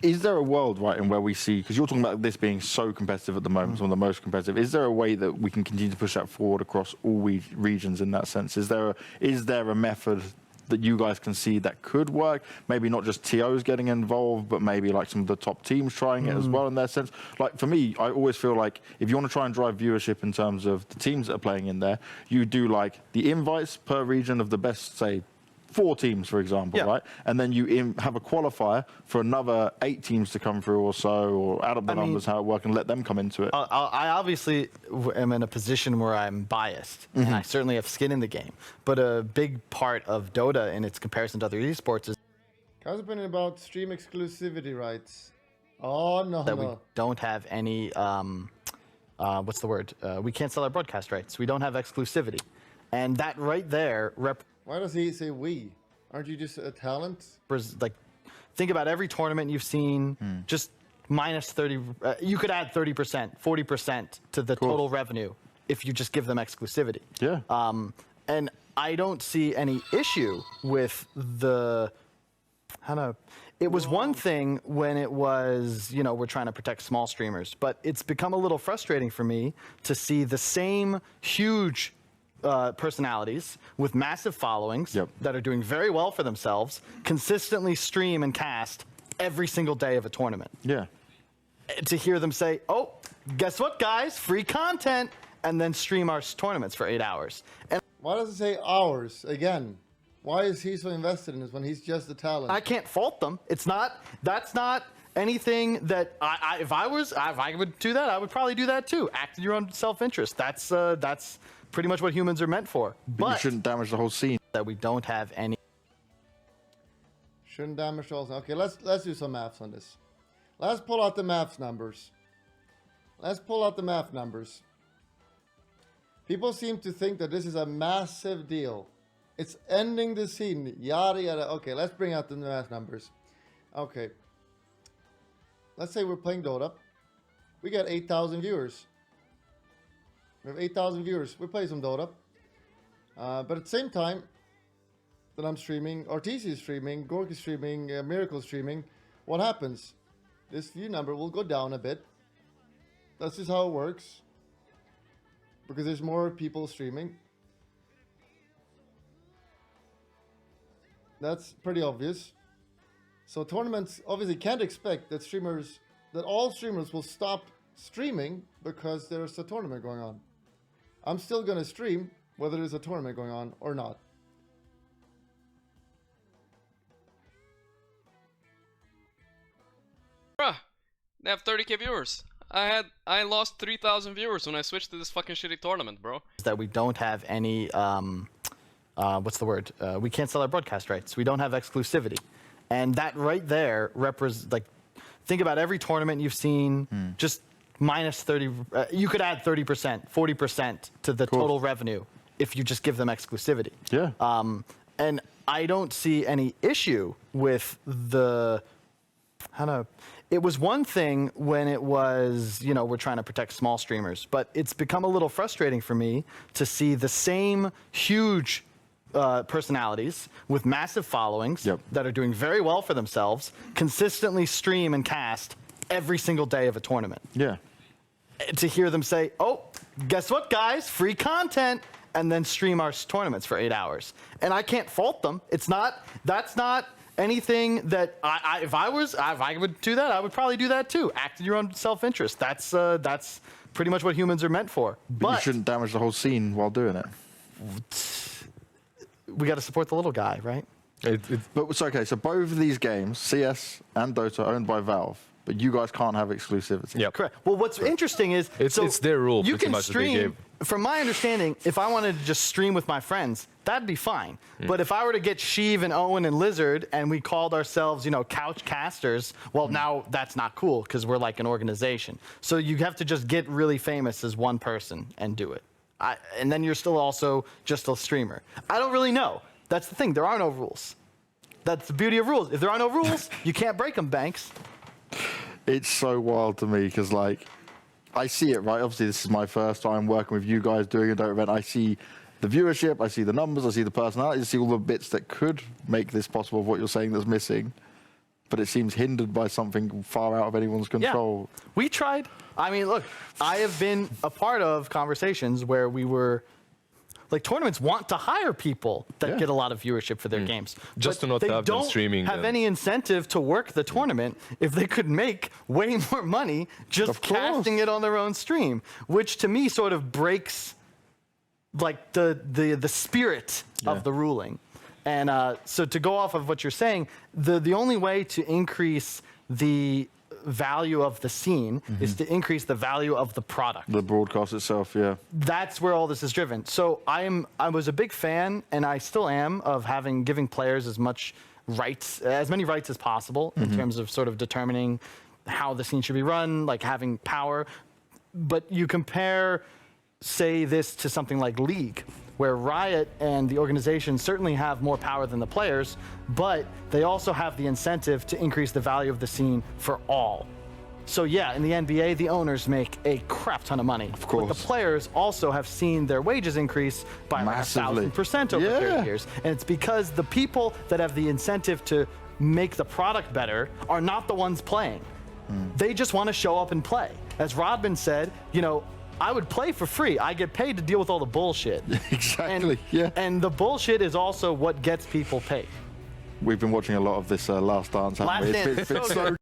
is there a world, right, in where we see, because you're talking about this being so competitive at the moment, some of the most competitive, is there a way that we can continue to push that forward across all regions in that sense? Is there a method that you guys can see that could work? Maybe not just TOs getting involved, but maybe like some of the top teams trying it as well in that sense. Like for me, I always feel like if you want to try and drive viewership in terms of the teams that are playing in there, you do like the invites per region of the best, say, 4 teams, for example, right? And then you have a qualifier for another 8 teams to come through or so, or add up the numbers, how it works, and let them come into it. I obviously am in a position where I'm biased, and I certainly have skin in the game. But a big part of Dota in its comparison to other esports is How's opinion about stream exclusivity rights? Oh, no, that we don't have any, what's the word? We can't sell our broadcast rights. We don't have exclusivity. And that right there Why does he say we? Aren't you just a talent? like, think about every tournament you've seen, just minus 30, you could add 30%, 40% to the total revenue if you just give them exclusivity. Yeah. And I don't see any issue with the, it was one thing when it was, you know, we're trying to protect small streamers, but it's become a little frustrating for me to see the same huge personalities with massive followings that are doing very well for themselves consistently stream and cast every single day of a tournament. Yeah. To hear them say, oh, guess what, guys? Free content, and then stream our tournaments for 8 hours. And why does it say hours again? Why is he so invested in this when he's just a talent? I can't fault them. It's not. That's not anything that if I would do that, I would probably do that too. Act in your own self-interest. That's pretty much what humans are meant for. But you shouldn't damage the whole scene. That we don't have any. Shouldn't damage the whole scene. Okay, let's do some maths on this. Let's pull out the math numbers. People seem to think that this is a massive deal. It's ending the scene, yada yada. Okay, let's bring out the math numbers. Okay. Let's say we're playing Dota. We got 8,000 viewers. We have 8,000 viewers. We play some Dota. But at the same time that I'm streaming, RTC is streaming, Gorgc is streaming, Miracle is streaming, what happens? This view number will go down a bit. That's just how it works. Because there's more people streaming. That's pretty obvious. So tournaments obviously can't expect that all streamers will stop streaming because there's a tournament going on. I'm still going to stream whether there's a tournament going on or not. Bruh, they have 30k viewers. I lost 3,000 viewers when I switched to this fucking shitty tournament, bro. That we don't have any, what's the word? We can't sell our broadcast rights. We don't have exclusivity. And that right there like, think about every tournament you've seen, just minus 30, you could add 30%, 40% to the total revenue if you just give them exclusivity. Yeah. And I don't see any issue with the, it was one thing when it was, you know, we're trying to protect small streamers, but it's become a little frustrating for me to see the same huge personalities with massive followings that are doing very well for themselves consistently stream and cast every single day of a tournament. Yeah. To hear them say, oh, guess what, guys? Free content, and then stream our tournaments for 8 hours. And I can't fault them. It's not. That's not anything that if I would do that, I would probably do that too. Act in your own self-interest. That's pretty much what humans are meant for. But you shouldn't damage the whole scene while doing it. We got to support the little guy, right? But it's okay. So both of these games, CS and Dota, are owned by Valve. But you guys can't have exclusivity. Yeah, correct. Well, what's interesting is it's their rule. You pretty can much stream. From my understanding, if I wanted to just stream with my friends, that'd be fine. But if I were to get Sheev and Owen and Lizard, and we called ourselves, you know, couch casters, well, now that's not cool because we're like an organization. So you have to just get really famous as one person and do it. And then you're still also just a streamer. I don't really know. That's the thing. There are no rules. That's the beauty of rules. If there are no rules, you can't break them, Banks. It's so wild to me because, like, I see it, right? Obviously, this is my first time working with you guys doing a Dota event. I see the viewership, I see the numbers, I see the personality, I see all the bits that could make this possible of what you're saying that's missing. but it seems hindered by something far out of anyone's control. Yeah. We tried. I mean, look, I have been a part of conversations where we were, like, tournaments want to hire people that get a lot of viewership for their games. Just but to not have them streaming. They don't have any incentive to work the tournament if they could make way more money just casting it on their own stream, which to me sort of breaks, like, the spirit of the ruling. And so to go off of what you're saying, the only way to increase the value of the scene is to increase the value of the product. The broadcast itself, yeah. That's where all this is driven. So I was a big fan, and I still am, of giving players as many rights as possible in terms of sort of determining how the scene should be run, like having power. But you compare, say, this to something like League, where Riot and the organization certainly have more power than the players, but they also have the incentive to increase the value of the scene for all. So yeah, in the NBA, the owners make a crap ton of money. Of course. But the players also have seen their wages increase by like Massively. 1,000% over 30 years. And it's because the people that have the incentive to make the product better are not the ones playing. They just want to show up and play. As Rodman said, you know, I would play for free. I get paid to deal with all the bullshit. Exactly, yeah. And the bullshit is also what gets people paid. We've been watching a lot of this Last Dance, haven't we? Last Dance, so good.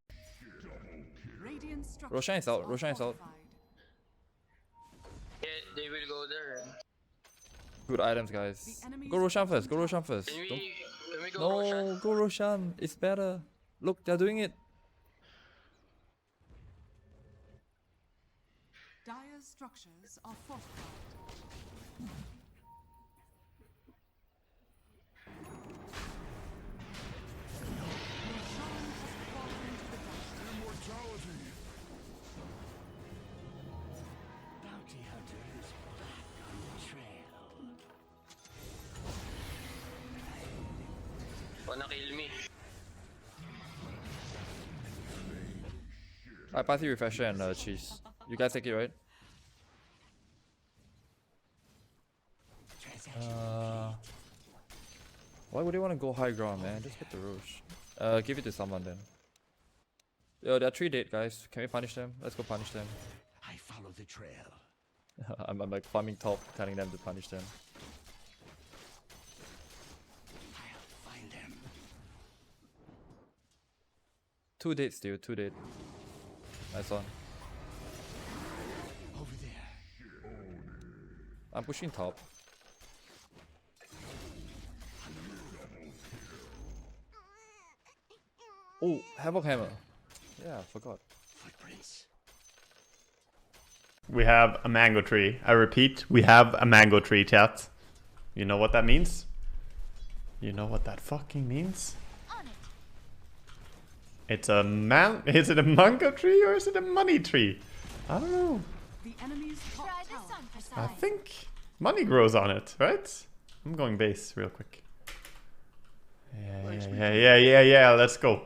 Roshan is out. Roshan is out. Yeah, they will go there. Good items, guys. Go Roshan first. Go Roshan first. Can we go No, Roshan? go Roshan. It's better. Look, they're doing it. Dire's structures are fortified. Wanna kill me? I pass you refresher and cheese. You guys take it, right? Why would they want to go high ground, man? Just get the Roche. Give it to someone then. Yo, there are 3 dead guys. Can we punish them? Let's go punish them. I follow the trail. I'm like farming top, telling them to punish them. I'll find them. 2 dead still, 2 dead. Nice one. Over there. I'm pushing top. Oh, Havoc Hammer. Yeah, I forgot. Footprints. We have a mango tree. I repeat, we have a mango tree, chat. You know what that means? You know what that fucking means? It's a is it a mango tree or is it a money tree? I don't know. The enemy's top tower. I think money grows on it, right? I'm going base real quick. Yeah, let's go.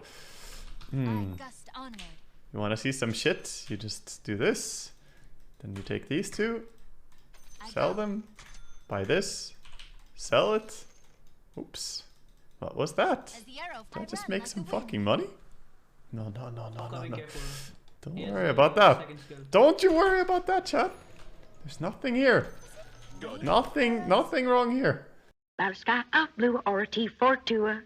You wanna see some shit? You just do this. Then you take these two, sell them, buy this, sell it. Oops. What was that? Did I just make some fucking money? No. Don't worry about that. Don't you worry about that, chat. There's nothing here. Nothing wrong here. Battle Sky of Blue or T4 2